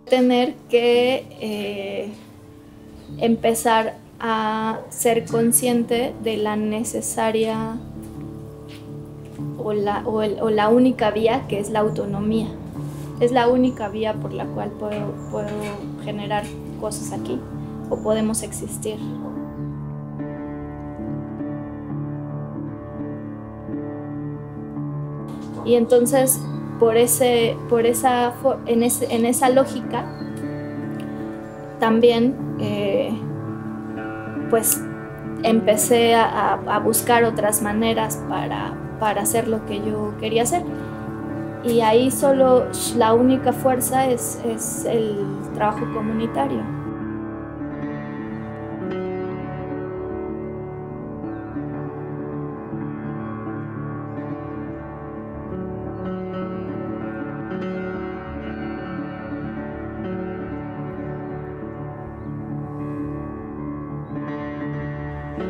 Tener que empezar a ser consciente de la necesaria o la única vía, que es la autonomía. Es la única vía por la cual puedo generar cosas aquí o podemos existir. Y entonces, en esa lógica, también pues empecé a buscar otras maneras para hacer lo que yo quería hacer. Y ahí solo la única fuerza es el trabajo comunitario.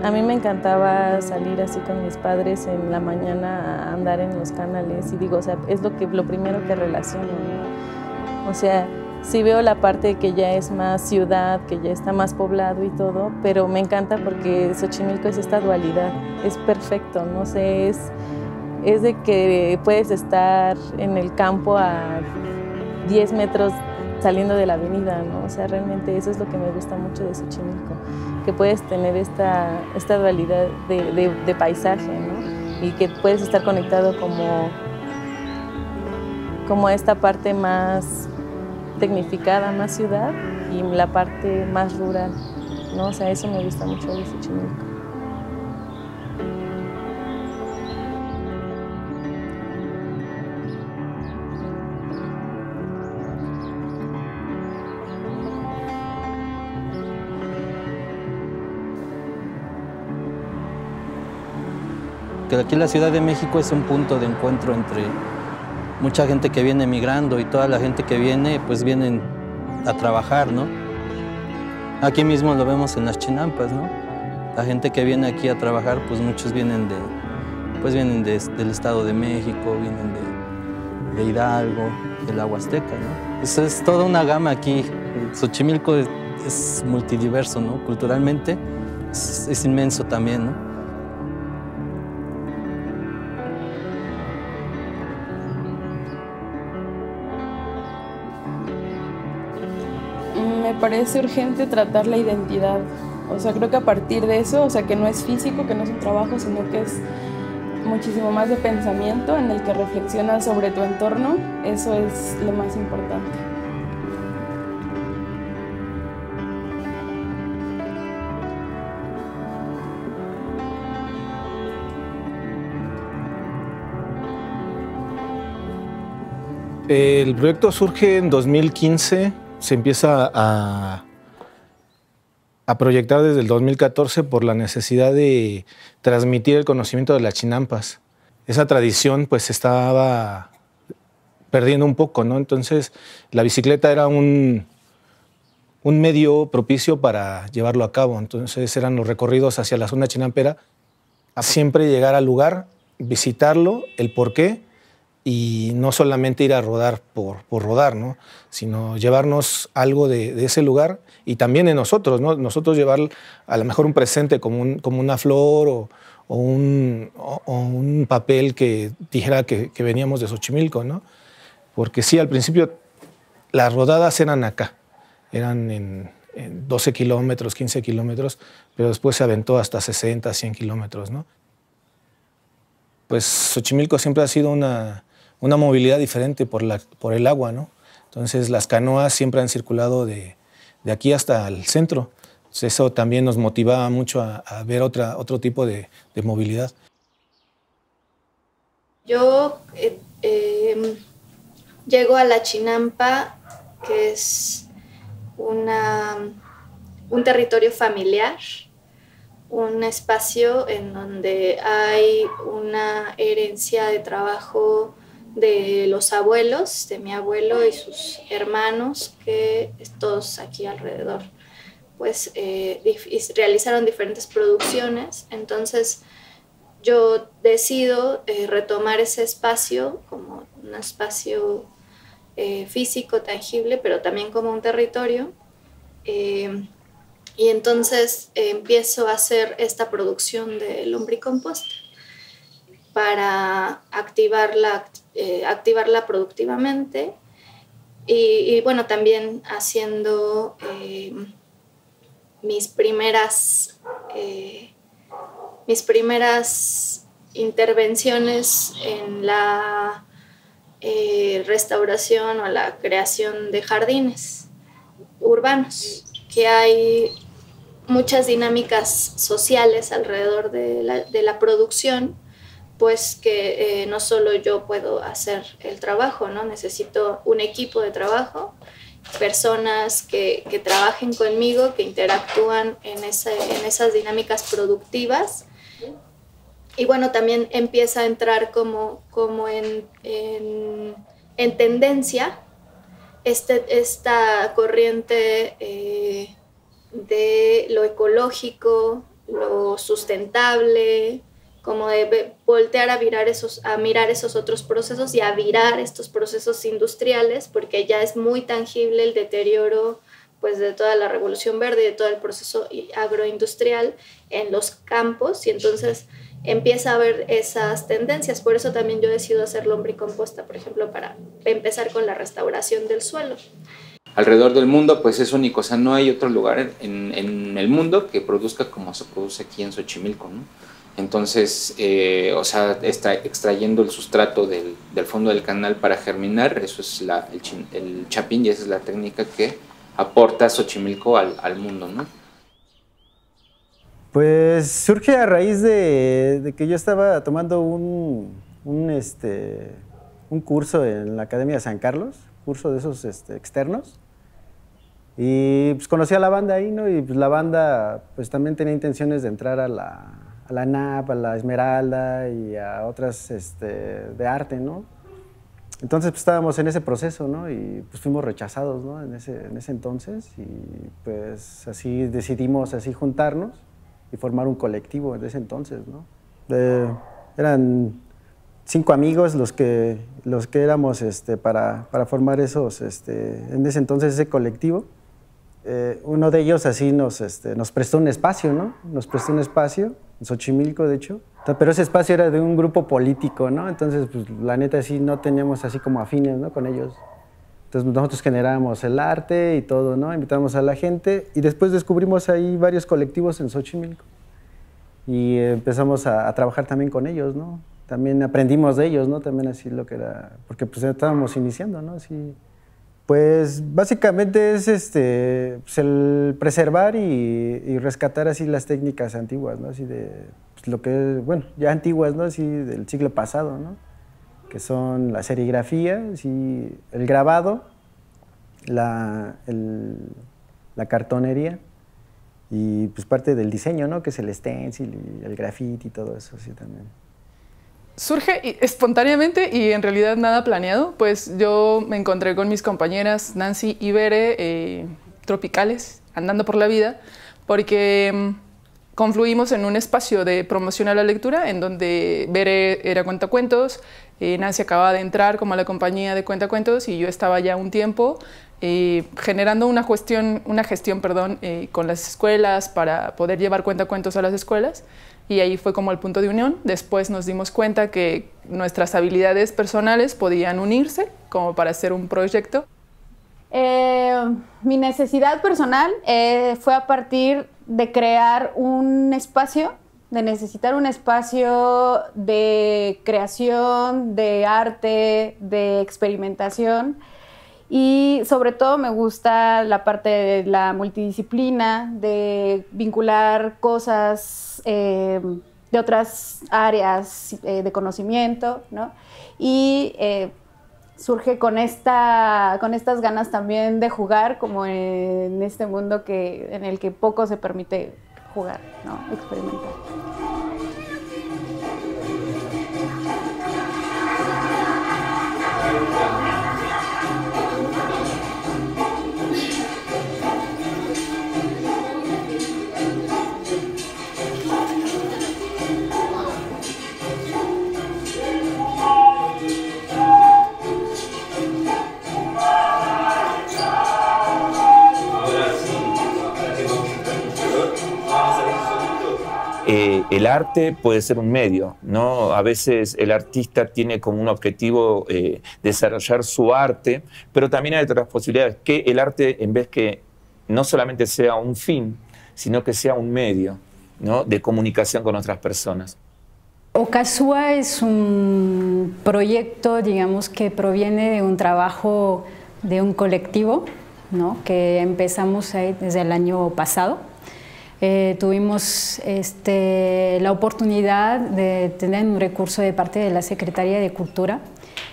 A mí me encantaba salir así con mis padres en la mañana a andar en los canales y digo, o sea, es lo primero que relaciono, ¿no? O sea, sí veo la parte que ya es más ciudad, que ya está más poblado y todo, pero me encanta porque Xochimilco es esta dualidad, es perfecto, no sé, es de que puedes estar en el campo a 10 metros saliendo de la avenida, ¿no? O sea, realmente eso es lo que me gusta mucho de Xochimilco, que puedes tener esta dualidad de paisaje, ¿no? Y que puedes estar conectado como a esta parte más tecnificada, más ciudad, y la parte más rural, ¿no? O sea, eso me gusta mucho de Xochimilco. Que aquí la Ciudad de México es un punto de encuentro entre mucha gente que viene migrando y toda la gente que viene, pues vienen a trabajar, ¿no? Aquí mismo lo vemos en las chinampas, ¿no? La gente que viene aquí a trabajar, pues muchos vienen del Estado de México, vienen de Hidalgo, de la Huasteca, ¿no? Eso es toda una gama aquí. Xochimilco es multidiverso, ¿no? Culturalmente es inmenso también, ¿no? Me parece urgente tratar la identidad. O sea, creo que a partir de eso, o sea, que no es físico, que no es un trabajo, sino que es muchísimo más de pensamiento en el que reflexionas sobre tu entorno, eso es lo más importante. El proyecto surge en 2015, se empieza a proyectar desde el 2014 por la necesidad de transmitir el conocimiento de las chinampas. Esa tradición pues estaba perdiendo un poco, ¿no? Entonces la bicicleta era un medio propicio para llevarlo a cabo. Entonces eran los recorridos hacia la zona chinampera, a siempre llegar al lugar, visitarlo, el porqué, y no solamente ir a rodar por rodar, ¿no? Sino llevarnos algo de ese lugar y también de nosotros, ¿no? Nosotros llevar a lo mejor un presente como una flor o un papel que dijera que veníamos de Xochimilco, ¿no? Porque sí, al principio las rodadas eran acá, eran en 12 kilómetros, 15 kilómetros, pero después se aventó hasta 60, 100 kilómetros, ¿no? Pues Xochimilco siempre ha sido una movilidad diferente por el agua, ¿no? Entonces las canoas siempre han circulado de aquí hasta el centro. Entonces, eso también nos motivaba mucho a ver otro tipo de movilidad. Yo llego a la Chinampa, que es un territorio familiar, un espacio en donde hay una herencia de trabajo de los abuelos, de mi abuelo y sus hermanos, que todos aquí alrededor, pues realizaron diferentes producciones. Entonces yo decido retomar ese espacio como un espacio físico, tangible, pero también como un territorio. Y entonces empiezo a hacer esta producción de lombricomposta para activarla productivamente y bueno, también haciendo mis primeras intervenciones en la restauración o la creación de jardines urbanos, que hay muchas dinámicas sociales alrededor de la producción, pues que no solo yo puedo hacer el trabajo, ¿no? Necesito un equipo de trabajo, personas que trabajen conmigo, que interactúan en esas dinámicas productivas. Y bueno, también empieza a entrar como en tendencia esta corriente de lo ecológico, lo sustentable, como de voltear a mirar esos otros procesos y a virar estos procesos industriales, porque ya es muy tangible el deterioro pues, de toda la revolución verde y de todo el proceso agroindustrial en los campos, y entonces empieza a haber esas tendencias. Por eso también yo decido hacer lombricomposta, por ejemplo, para empezar con la restauración del suelo. Alrededor del mundo pues es único, o sea, no hay otro lugar en el mundo que produzca como se produce aquí en Xochimilco, ¿no? Entonces, o sea, está extrayendo el sustrato del fondo del canal para germinar, eso es el chapín, y esa es la técnica que aporta Xochimilco al mundo, ¿no? Pues surge a raíz de que yo estaba tomando un curso en la Academia de San Carlos, curso de esos externos, y pues conocí a la banda ahí, ¿no? Y pues la banda pues también tenía intenciones de entrar a la NAP, a la Esmeralda y a otras de arte, ¿no? Entonces pues estábamos en ese proceso, ¿no? Y pues fuimos rechazados, ¿no? En ese entonces, y pues así decidimos así juntarnos y formar un colectivo en ese entonces, ¿no? Eran 5 amigos los que éramos para formar esos, en ese entonces ese colectivo. Uno de ellos así nos prestó un espacio, ¿no? Nos prestó un espacio, en Xochimilco, de hecho. Pero ese espacio era de un grupo político, ¿no? Entonces, pues, la neta, sí, no teníamos así como afines, ¿no? Con ellos. Entonces, nosotros generábamos el arte y todo, ¿no? Invitábamos a la gente y después descubrimos ahí varios colectivos en Xochimilco. Y empezamos a trabajar también con ellos, ¿no? También aprendimos de ellos, ¿no? También así lo que era, porque pues estábamos iniciando, ¿no? Así, pues básicamente es pues el preservar y rescatar así las técnicas antiguas, ¿no? Así de pues, lo que, bueno, ya antiguas, ¿no? Así del siglo pasado, ¿no? Que son la serigrafía, así, el grabado, la cartonería y pues parte del diseño, ¿no? Que es el stencil y el graffiti y todo eso, así también. Surge espontáneamente y en realidad nada planeado, pues yo me encontré con mis compañeras Nancy y Bere, tropicales, andando por la vida, porque confluimos en un espacio de promoción a la lectura en donde Bere era cuentacuentos, Nancy acababa de entrar como a la compañía de cuentacuentos y yo estaba ya un tiempo generando una gestión con las escuelas para poder llevar cuentacuentos a las escuelas. Y ahí fue como el punto de unión. Después nos dimos cuenta que nuestras habilidades personales podían unirse como para hacer un proyecto. Mi necesidad personal fue a partir de crear un espacio, de necesitar un espacio de creación, de arte, de experimentación. Y sobre todo me gusta la parte de la multidisciplina, de vincular cosas de otras áreas de conocimiento, ¿no? Y surge con estas ganas también de jugar, como en este mundo en el que poco se permite jugar, ¿no? Experimentar. el arte puede ser un medio, ¿no? A veces el artista tiene como un objetivo desarrollar su arte, pero también hay otras posibilidades, que el arte, en vez que no solamente sea un fin, sino que sea un medio, ¿no?, de comunicación con otras personas. Okazua es un proyecto, digamos, que proviene de un trabajo de un colectivo, ¿no?, que empezamos ahí desde el año pasado. Tuvimos la oportunidad de tener un recurso de parte de la Secretaría de Cultura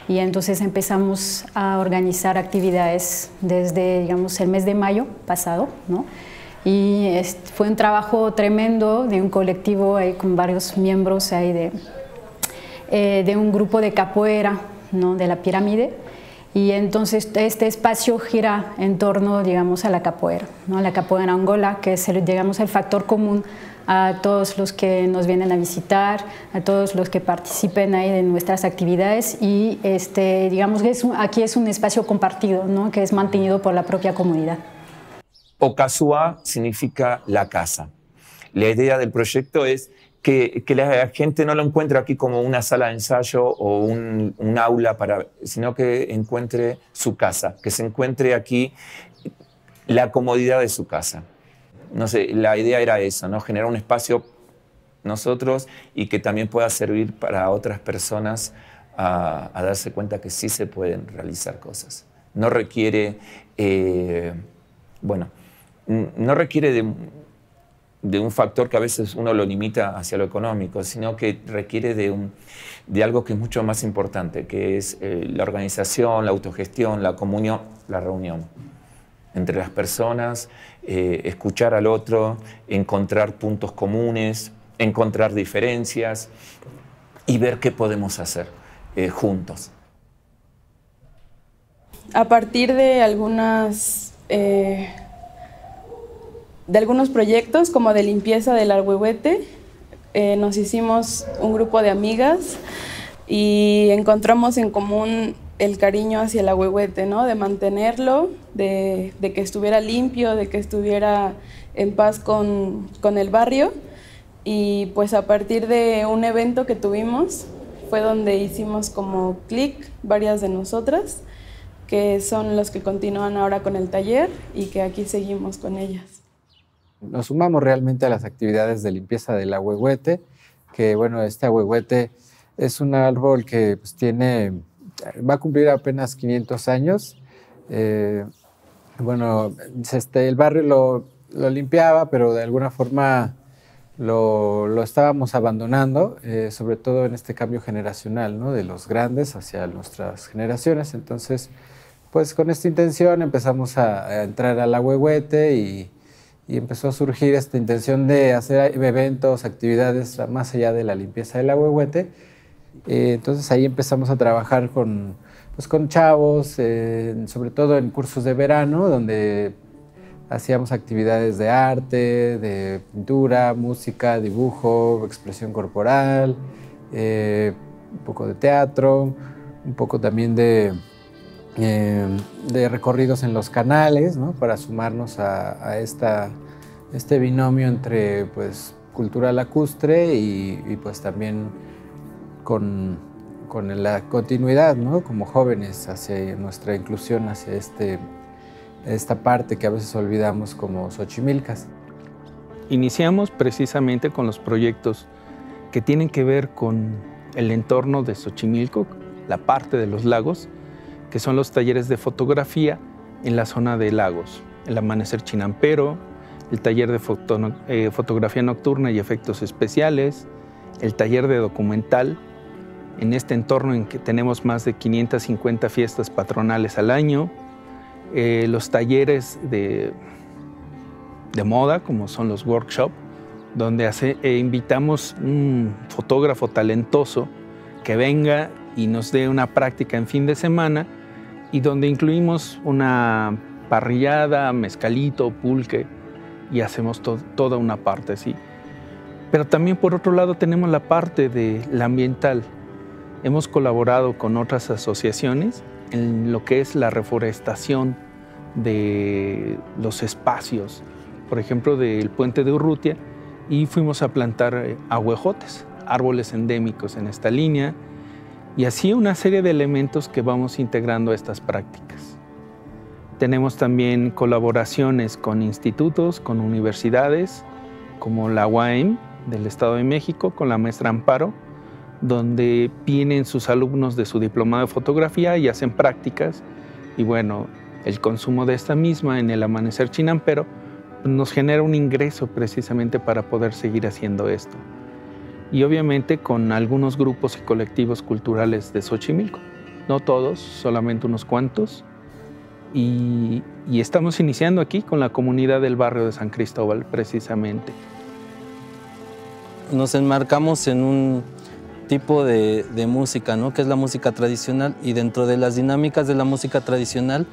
y entonces empezamos a organizar actividades desde, digamos, el mes de mayo pasado, ¿no? Y fue un trabajo tremendo de un colectivo ahí con varios miembros ahí de un grupo de capoeira, ¿no?, de la pirámide. Y entonces este espacio gira en torno, digamos, a la capoeira, ¿no? La capoeira Angola, que es, digamos, el factor común a todos los que nos vienen a visitar, a todos los que participen ahí de nuestras actividades y digamos que aquí es un espacio compartido, ¿no?, que es mantenido por la propia comunidad. Okazua significa la casa. La idea del proyecto es que la gente no lo encuentre aquí como una sala de ensayo o un aula, sino que encuentre su casa, que se encuentre aquí la comodidad de su casa. No sé, la idea era eso, ¿no?, generar un espacio nosotros y que también pueda servir para otras personas a darse cuenta que sí se pueden realizar cosas. No requiere, no requiere de un factor que a veces uno lo limita hacia lo económico, sino que requiere de algo que es mucho más importante, que es la organización, la autogestión, la comunión, la reunión entre las personas, escuchar al otro, encontrar puntos comunes, encontrar diferencias y ver qué podemos hacer juntos. A partir de algunos proyectos como de limpieza del Alhuehuete, nos hicimos un grupo de amigas y encontramos en común el cariño hacia el Alhuehuete, ¿no?, de mantenerlo, de que estuviera limpio, de que estuviera en paz con el barrio. Y pues a partir de un evento que tuvimos fue donde hicimos como clic varias de nosotras, que son los que continúan ahora con el taller y que aquí seguimos con ellas. Nos sumamos realmente a las actividades de limpieza del Alhuehuete, que bueno, este Alhuehuete es un árbol que pues, va a cumplir apenas 500 años. Bueno, el barrio lo limpiaba, pero de alguna forma lo estábamos abandonando, sobre todo en este cambio generacional, ¿no?, de los grandes hacia nuestras generaciones. Entonces, pues con esta intención empezamos a entrar al Alhuehuete y empezó a surgir esta intención de hacer eventos, actividades más allá de la limpieza del Alhuehuete. Entonces ahí empezamos a trabajar con chavos, sobre todo en cursos de verano, donde hacíamos actividades de arte, de pintura, música, dibujo, expresión corporal, un poco de teatro, un poco también de recorridos en los canales, ¿no?, para sumarnos a este binomio entre pues, cultura lacustre y pues también con la continuidad, ¿no?, como jóvenes hacia nuestra inclusión, hacia esta parte que a veces olvidamos como Xochimilcas. Iniciamos precisamente con los proyectos que tienen que ver con el entorno de Xochimilco, la parte de los lagos, que son los talleres de fotografía en la zona de lagos, el amanecer chinampero, el taller de fotografía nocturna y efectos especiales, el taller de documental, en este entorno en que tenemos más de 550 fiestas patronales al año, los talleres de moda, como son los workshops, donde invitamos un fotógrafo talentoso que venga y nos dé una práctica en fin de semana y donde incluimos una parrillada, mezcalito, pulque y hacemos toda una parte así. Pero también por otro lado tenemos la parte de la ambiental. Hemos colaborado con otras asociaciones en lo que es la reforestación de los espacios, por ejemplo del puente de Urrutia, y fuimos a plantar ahuejotes, árboles endémicos en esta línea, y así una serie de elementos que vamos integrando a estas prácticas. Tenemos también colaboraciones con institutos, con universidades, como la UAM del Estado de México, con la maestra Amparo, donde vienen sus alumnos de su diplomado de fotografía y hacen prácticas, y bueno, el consumo de esta misma en el Amanecer Chinampero nos genera un ingreso precisamente para poder seguir haciendo esto. Y obviamente con algunos grupos y colectivos culturales de Xochimilco, no todos, solamente unos cuantos, y estamos iniciando aquí con la comunidad del barrio de San Cristóbal precisamente. Nos enmarcamos en un tipo de música, ¿no? Que es la música tradicional, y dentro de las dinámicas de la música tradicional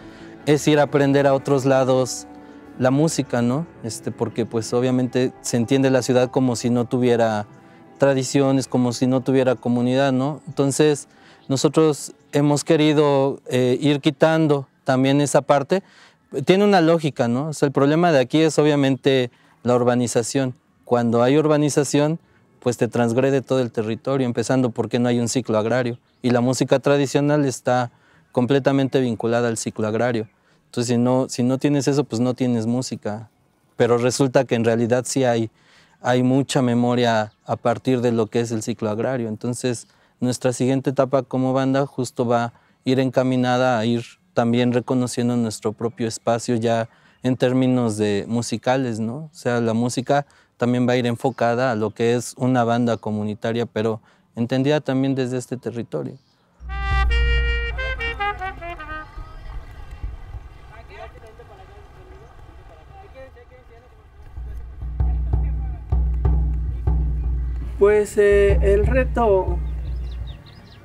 es ir a aprender a otros lados la música, ¿no? Porque pues obviamente se entiende la ciudad como si no tuviera tradiciones, como si no tuviera comunidad, ¿no? Entonces nosotros hemos querido ir quitando también esa parte. Tiene una lógica, ¿no? O sea, el problema de aquí es obviamente la urbanización. Cuando hay urbanización, pues te transgrede todo el territorio, empezando porque no hay un ciclo agrario. Y la música tradicional está completamente vinculada al ciclo agrario. Entonces, si no tienes eso, pues no tienes música. Pero resulta que en realidad sí hay mucha memoria a partir de lo que es el ciclo agrario. Entonces, nuestra siguiente etapa como banda justo va a ir encaminada a ir también reconociendo nuestro propio espacio ya en términos de musicales, ¿no? O sea, la música también va a ir enfocada a lo que es una banda comunitaria, pero entendida también desde este territorio. Pues el reto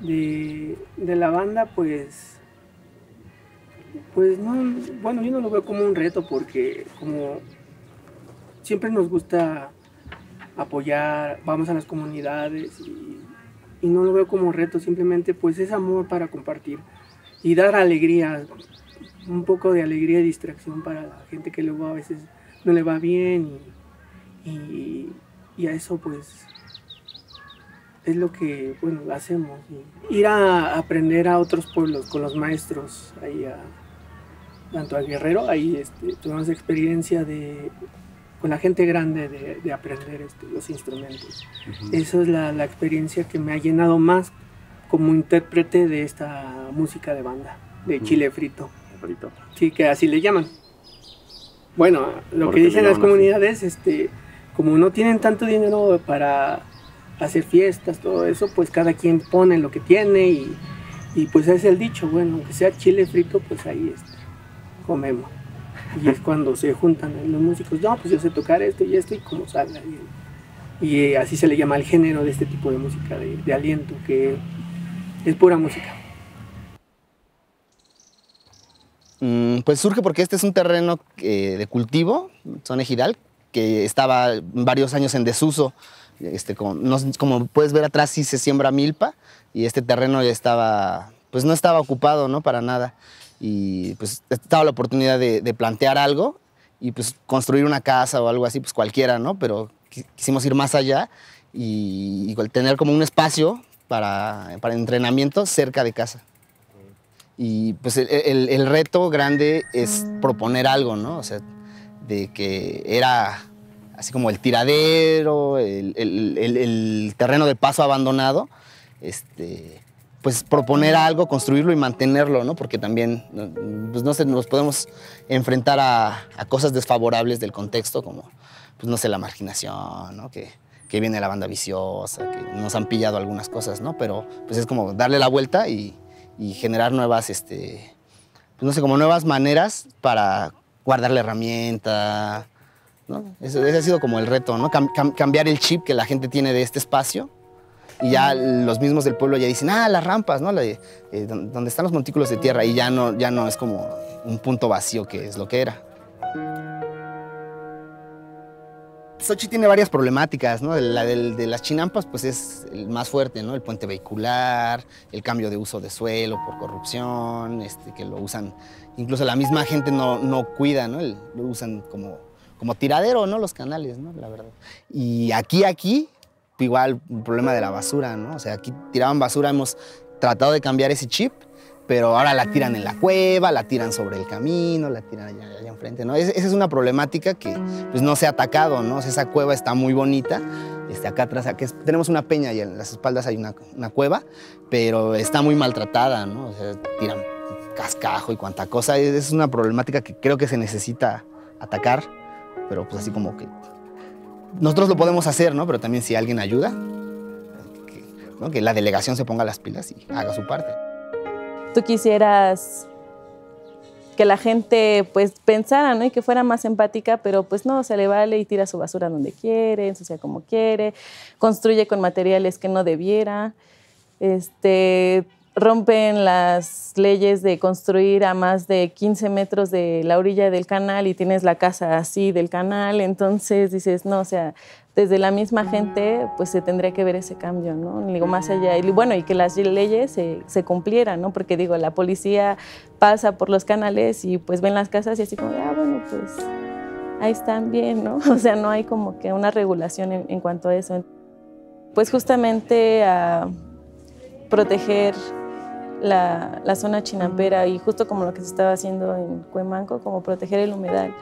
de la banda, pues no, bueno, yo no lo veo como un reto porque como siempre nos gusta apoyar, vamos a las comunidades y no lo veo como reto, simplemente pues es amor para compartir y dar alegría, un poco de alegría y distracción para la gente que luego a veces no le va bien y a eso pues es lo que, bueno, hacemos. Ir a aprender a otros pueblos con los maestros, ahí tanto a Guerrero, ahí tuvimos experiencia con la gente grande de aprender los instrumentos. Eso es la experiencia que me ha llenado más como intérprete de esta música de banda, de chile frito. Sí, que así le llaman. Bueno, lo que dicen las comunidades, como no tienen tanto dinero para hacer fiestas, todo eso, pues cada quien pone lo que tiene y pues es el dicho, bueno, aunque sea chile frito, pues ahí comemos. Y es cuando se juntan los músicos, no, pues yo sé tocar esto y como salga. Y así se le llama al género de este tipo de música, de aliento, que es pura música. Pues surge porque este es un terreno de cultivo, zona ejidal, que estaba varios años en desuso. Como puedes ver atrás sí se siembra milpa y este terreno ya estaba, pues no estaba ocupado, ¿no? Para nada. Y pues estaba la oportunidad de plantear algo y pues construir una casa o algo así, pues cualquiera, ¿no? Pero quisimos ir más allá y tener como un espacio para entrenamiento cerca de casa. Y pues el reto grande es proponer algo, ¿no? O sea, de que era así como el tiradero, el terreno de paso abandonado, pues proponer algo, construirlo y mantenerlo, ¿no? Porque también pues nos podemos enfrentar a cosas desfavorables del contexto, como, pues no sé, la marginación, ¿no? Que viene la banda viciosa, que nos han pillado algunas cosas, ¿no? Pero pues es como darle la vuelta y generar nuevas, pues no sé, como nuevas maneras para guardar la herramienta, ¿no? Ese ha sido como el reto, ¿no? Cambiar el chip que la gente tiene de este espacio y ya los mismos del pueblo ya dicen, las rampas, ¿no? Donde están los montículos de tierra y ya no es como un punto vacío que es lo que era. Xochitl tiene varias problemáticas, ¿no? La de las chinampas pues es el más fuerte, ¿no? El puente vehicular, el cambio de uso de suelo por corrupción, que lo usan, incluso la misma gente no cuida, ¿no? Lo usan como como tiradero, ¿no? Los canales, ¿no? La verdad. Y aquí, igual, un problema de la basura, ¿no? O sea, aquí tiraban basura, hemos tratado de cambiar ese chip, pero ahora la tiran en la cueva, la tiran sobre el camino, la tiran allá enfrente, ¿no? Esa es una problemática que pues, no se ha atacado, ¿no? O sea, esa cueva está muy bonita. Acá atrás, tenemos una peña y en las espaldas hay una cueva, pero está muy maltratada, ¿no? O sea, tiran cascajo y cuanta cosa. Es una problemática que creo que se necesita atacar, pero pues así como que nosotros lo podemos hacer, ¿no? Pero también si alguien ayuda, ¿no? Que la delegación se ponga las pilas y haga su parte. Tú quisieras que la gente pues pensara, ¿no? Y que fuera más empática, pero pues no, se le vale y tira su basura donde quiere, ensucia como quiere, construye con materiales que no debiera, rompen las leyes de construir a más de 15 metros de la orilla del canal y tienes la casa así del canal, entonces dices, no, o sea, desde la misma gente pues se tendría que ver ese cambio, ¿no? Digo, más allá, y bueno, y que las leyes se cumplieran, ¿no? Porque digo, la policía pasa por los canales y pues ven las casas y así como, bueno, pues ahí están bien, ¿no? O sea, no hay como que una regulación en cuanto a eso. Pues justamente a proteger la zona chinampera y justo como lo que se estaba haciendo en Cuemanco, como proteger el humedal,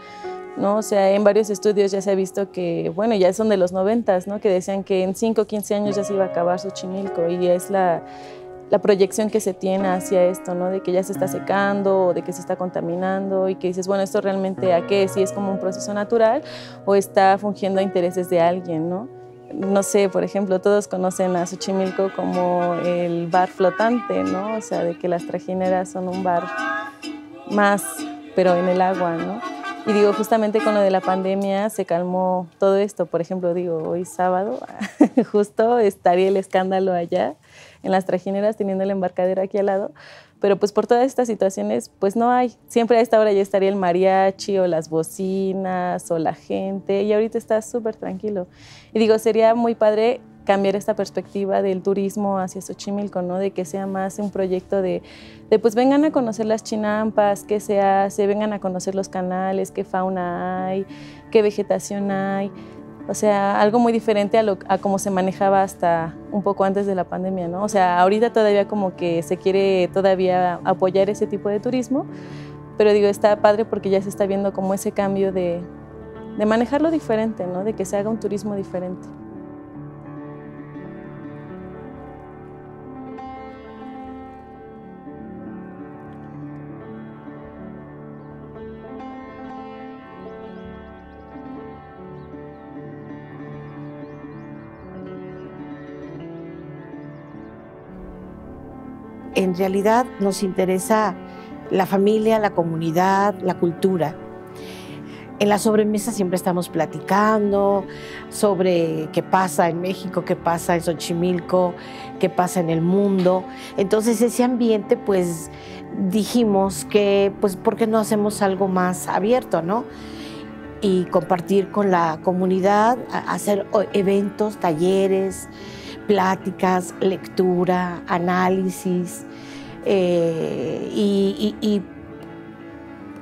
¿no? O sea, en varios estudios ya se ha visto que, bueno, ya son de los 90s, ¿no? Que decían que en 5 o 15 años ya se iba a acabar Xochimilco y es la proyección que se tiene hacia esto, ¿no? De que ya se está secando o de que se está contaminando y que dices, bueno, ¿esto realmente a qué? ¿Si es como un proceso natural o está fungiendo a intereses de alguien, ¿no? No sé, por ejemplo, todos conocen a Xochimilco como el bar flotante, ¿no? O sea, de que las trajineras son un bar más, pero en el agua, ¿no? Y digo, justamente con lo de la pandemia se calmó todo esto. Por ejemplo, digo, hoy sábado, justo estaría el escándalo allá en las trajineras teniendo el embarcadero aquí al lado. Pero pues por todas estas situaciones, pues no hay. Siempre a esta hora ya estaría el mariachi o las bocinas o la gente y ahorita está súper tranquilo. Y digo, sería muy padre cambiar esta perspectiva del turismo hacia Xochimilco, ¿no? De que sea más un proyecto de pues vengan a conocer las chinampas, qué se hace, vengan a conocer los canales, qué fauna hay, qué vegetación hay. O sea, algo muy diferente a cómo se manejaba hasta un poco antes de la pandemia, ¿no? O sea, ahorita todavía como que se quiere todavía apoyar ese tipo de turismo, pero digo, está padre porque ya se está viendo como ese cambio de manejarlo diferente, ¿no? De que se haga un turismo diferente. En realidad nos interesa la familia, la comunidad, la cultura. En la sobremesa siempre estamos platicando sobre qué pasa en México, qué pasa en Xochimilco, qué pasa en el mundo. Entonces ese ambiente, pues dijimos que, pues, ¿por qué no hacemos algo más abierto, no? Y compartir con la comunidad, hacer eventos, talleres, pláticas, lectura, análisis y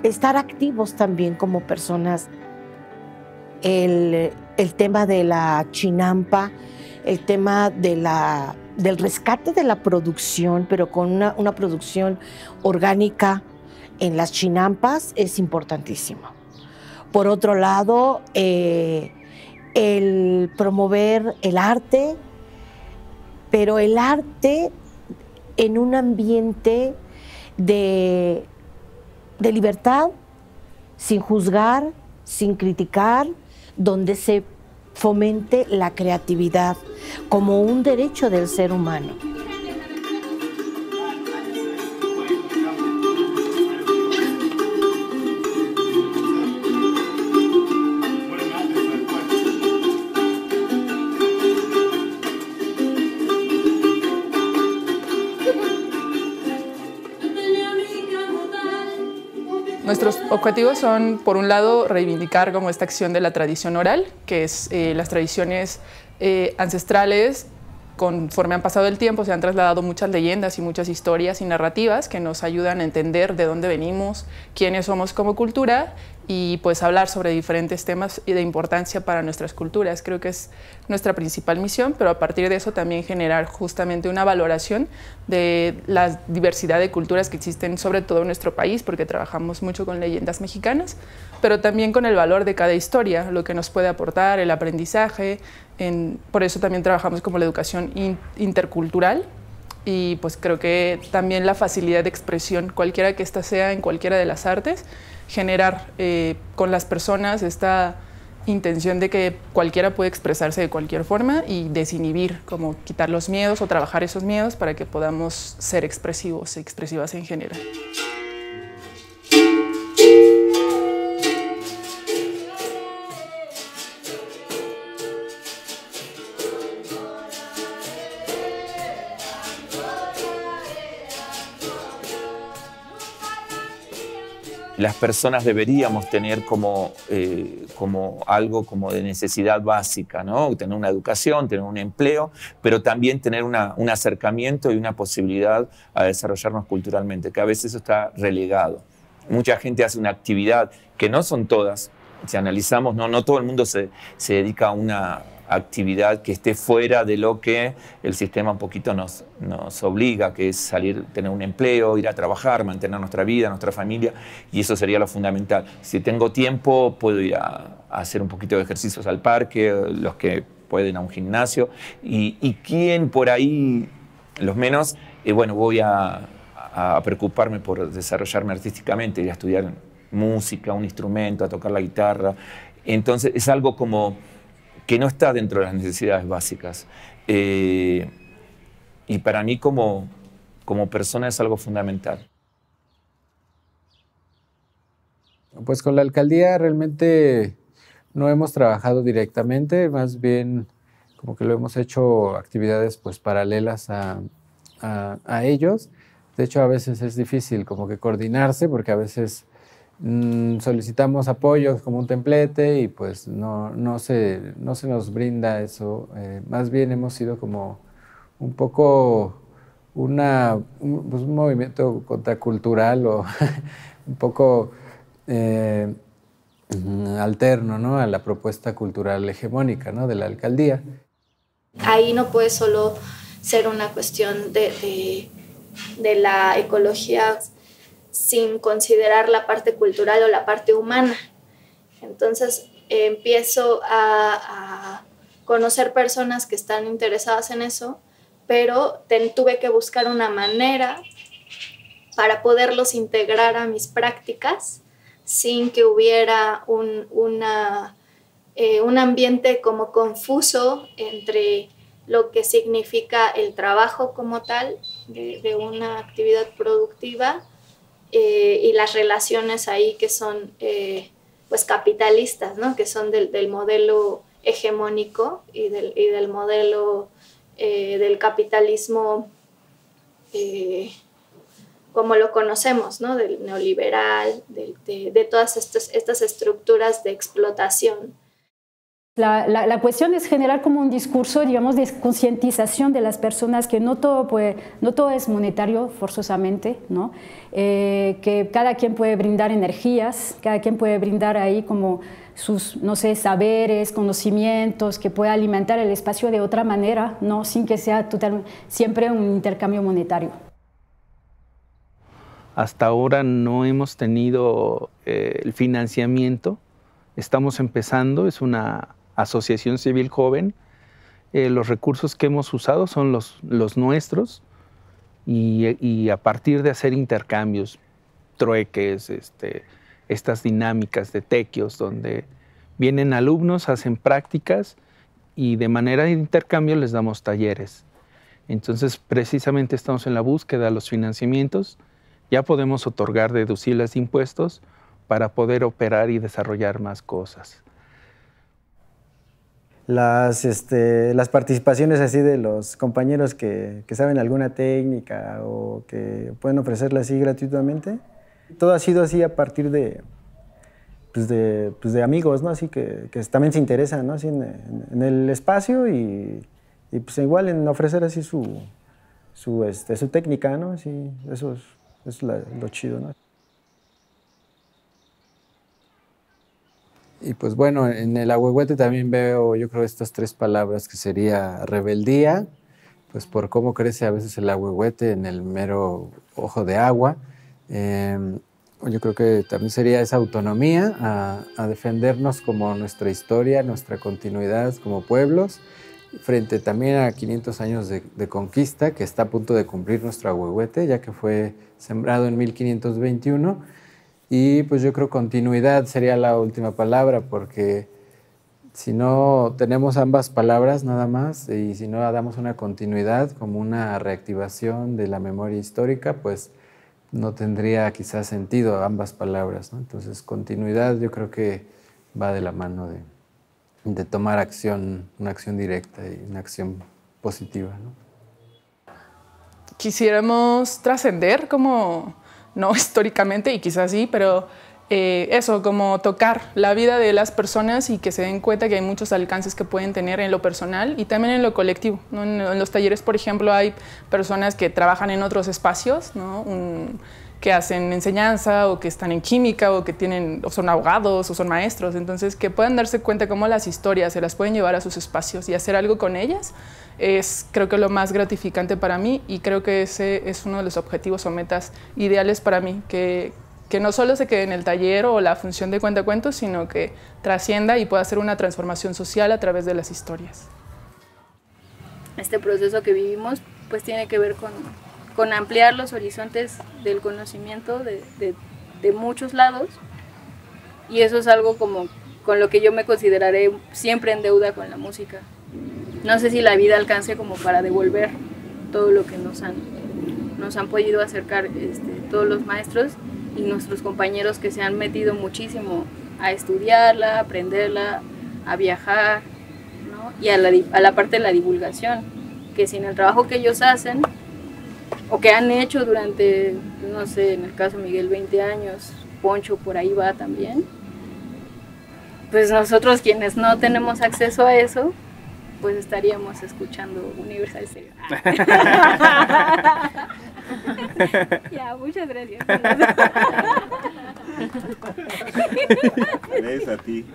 estar activos también como personas. El tema de la chinampa, el tema del rescate de la producción, pero con una producción orgánica en las chinampas es importantísimo. Por otro lado, el promover el arte, pero el arte en un ambiente de libertad, sin juzgar, sin criticar, donde se fomente la creatividad como un derecho del ser humano. Nuestros objetivos son, por un lado, reivindicar como esta acción de la tradición oral, que es las tradiciones ancestrales conforme han pasado el tiempo se han trasladado muchas leyendas y muchas historias y narrativas que nos ayudan a entender de dónde venimos, quiénes somos como cultura y pues hablar sobre diferentes temas de importancia para nuestras culturas. Creo que es nuestra principal misión, pero a partir de eso también generar justamente una valoración de la diversidad de culturas que existen sobre todo en nuestro país, porque trabajamos mucho con leyendas mexicanas, pero también con el valor de cada historia, lo que nos puede aportar, el aprendizaje. Por eso también trabajamos como la educación intercultural y pues creo que también la facilidad de expresión, cualquiera que ésta sea en cualquiera de las artes, generar con las personas esta intención de que cualquiera puede expresarse de cualquier forma y desinhibir, como quitar los miedos o trabajar esos miedos para que podamos ser expresivos y expresivas en general. Las personas deberíamos tener como algo como de necesidad básica, ¿no? Tener una educación, tener un empleo, pero también tener un acercamiento y una posibilidad a desarrollarnos culturalmente, que a veces eso está relegado. Mucha gente hace una actividad, que no son todas, si analizamos, no todo el mundo se dedica a una actividad que esté fuera de lo que el sistema un poquito nos obliga, que es salir, tener un empleo, ir a trabajar, mantener nuestra vida, nuestra familia, y eso sería lo fundamental. Si tengo tiempo, puedo ir a hacer un poquito de ejercicios al parque, los que pueden a un gimnasio, y quien por ahí, los menos, bueno, voy a preocuparme por desarrollarme artísticamente, ir a estudiar música, un instrumento, a tocar la guitarra. Entonces es algo como que no está dentro de las necesidades básicas. Y para mí como persona es algo fundamental. Pues con la alcaldía realmente no hemos trabajado directamente, más bien como que lo hemos hecho actividades pues paralelas a ellos. De hecho, a veces es difícil como que coordinarse porque a veces solicitamos apoyos como un templete y pues no se nos brinda eso. Más bien hemos sido como un poco un movimiento contracultural o un poco alterno, ¿no?, a la propuesta cultural hegemónica, ¿no?, de la alcaldía. Ahí no puede solo ser una cuestión de la ecología sin considerar la parte cultural o la parte humana. Entonces empiezo a conocer personas que están interesadas en eso, pero tuve que buscar una manera para poderlos integrar a mis prácticas sin que hubiera un ambiente como confuso entre lo que significa el trabajo como tal de una actividad productiva y las relaciones ahí que son pues capitalistas, ¿no?, que son del modelo hegemónico y del modelo del capitalismo como lo conocemos, ¿no?, del neoliberal, de todas estas estructuras de explotación. La cuestión es generar como un discurso, digamos, de concientización de las personas, que no todo es monetario forzosamente, ¿no? Que cada quien puede brindar energías, cada quien puede brindar ahí como sus, no sé, saberes, conocimientos, que pueda alimentar el espacio de otra manera, ¿no?, sin que sea siempre un intercambio monetario. Hasta ahora no hemos tenido el financiamiento, estamos empezando, es una asociación civil joven. Los recursos que hemos usado son los nuestros y a partir de hacer intercambios, trueques, estas dinámicas de tequios donde vienen alumnos, hacen prácticas y de manera de intercambio les damos talleres. Entonces precisamente estamos en la búsqueda de los financiamientos. Ya podemos otorgar deducibles de impuestos para poder operar y desarrollar más cosas. Las participaciones así de los compañeros que saben alguna técnica o que pueden ofrecerla así gratuitamente, todo ha sido así a partir de amigos, ¿no?, así que también se interesan, ¿no?, así en el espacio y y pues igual en ofrecer así su técnica, ¿no? Sí, eso es lo chido, ¿no? Y pues bueno, en el ahuehuete también veo, yo creo, estas 3 palabras que sería rebeldía, pues por cómo crece a veces el ahuehuete en el mero ojo de agua. Yo creo que también sería esa autonomía a defendernos como nuestra historia, nuestra continuidad como pueblos, frente también a 500 años de conquista que está a punto de cumplir nuestro ahuehuete, ya que fue sembrado en 1521. Y pues yo creo continuidad sería la última palabra, porque si no tenemos ambas palabras nada más y si no damos una continuidad como una reactivación de la memoria histórica, pues no tendría quizás sentido ambas palabras, ¿no? Entonces continuidad yo creo que va de la mano de tomar acción, una acción directa y una acción positiva, ¿no? Quisiéramos trascender como, no históricamente y quizás sí, pero eso, como tocar la vida de las personas y que se den cuenta que hay muchos alcances que pueden tener en lo personal y también en lo colectivo, ¿no? En los talleres, por ejemplo, hay personas que trabajan en otros espacios, ¿no? Que hacen enseñanza o que están en química o que o son abogados o son maestros, entonces que puedan darse cuenta cómo las historias se las pueden llevar a sus espacios y hacer algo con ellas es, creo que, lo más gratificante para mí, y creo que ese es uno de los objetivos o metas ideales para mí, que no solo se quede en el taller o la función de cuentacuentos, sino que trascienda y pueda hacer una transformación social a través de las historias. Este proceso que vivimos pues tiene que ver con ampliar los horizontes del conocimiento de muchos lados, y eso es algo como con lo que yo me consideraré siempre en deuda con la música. No sé si la vida alcance como para devolver todo lo que nos han podido acercar todos los maestros y nuestros compañeros que se han metido muchísimo a estudiarla, a aprenderla, a viajar, ¿no? Y a la parte de la divulgación, que sin el trabajo que ellos hacen o que han hecho durante, no sé, en el caso de Miguel 20 años, Poncho por ahí va también, pues nosotros quienes no tenemos acceso a eso, pues estaríamos escuchando Universal Stereo. Ya, muchas gracias. Gracias a ti.